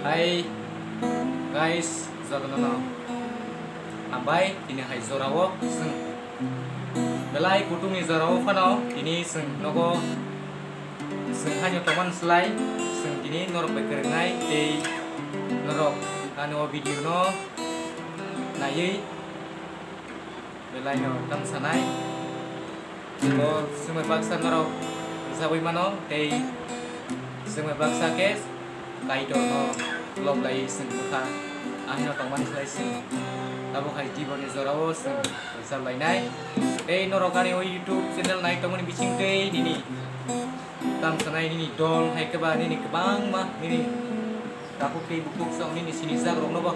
Hai guys, Zornono. Ambai ini hai Zorawo sing belai kutungi Zorawo fano ini sing nogo sing hanya teman selai sing ini norok bekerengai di norok anu video no nayi belai no tam sanai ko semai paksa norok sawi mano di semai paksa kes kaito no lom lai sing buka ahino teman selai sing tabo khai jibon Zorawo sing sab lai nai ei norokani o YouTube channel nai tomoni bising tei nini tam sanai nini dol hai keba nini kebang mah nini aku ke buku song nini sini zag rong no ba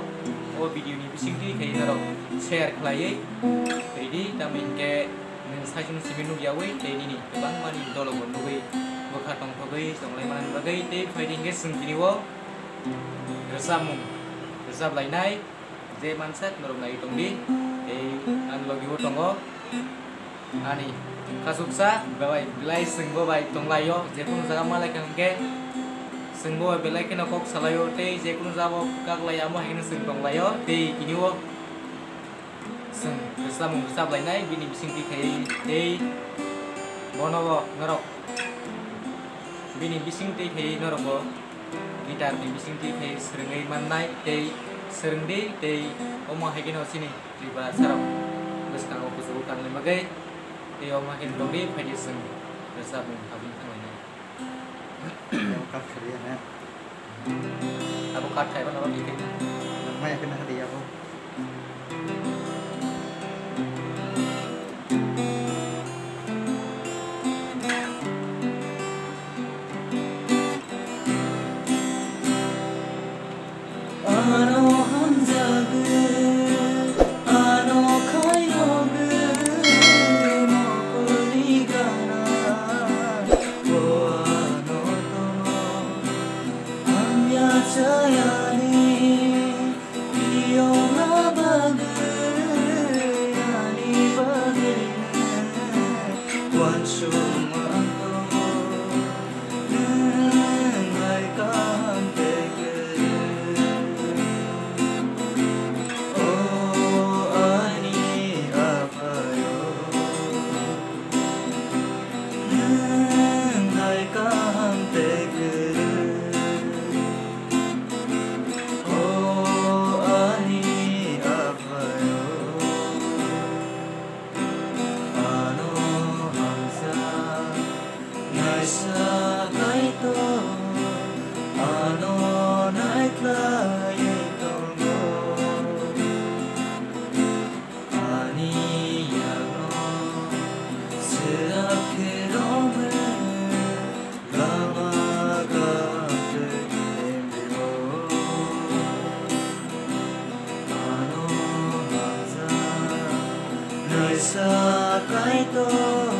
o video ni bising ti kai narok share khlai jadi tamin ke nin sajun siminu yawe tei nini kebang mani dol gon noi bokha tong thogai song lai man bagai tei fighting ge sing kini wo resam lai nai je mansat norong nai tong di ei an logi wo tongo ani kasuksa bawai belai sing bo bai tong layo je kun jaga malai kang ke sing bo belai kena kok salayo te je kun jabo kak layamo hin sing tong layo te kini wo sing resam lai nai bini bising ti kai te bono wo norok bini bising ti kai norok bo gitar ni bising ti kai seringai manai te serengdi te oma hegino sini riba sarap terus kang opo sukan lemagai te oma hen dongdi phai sing resam habin thangai Yang kat kerja na. aku kat khai ban orang ikin Namanya kena hati aku. Sa cái tôi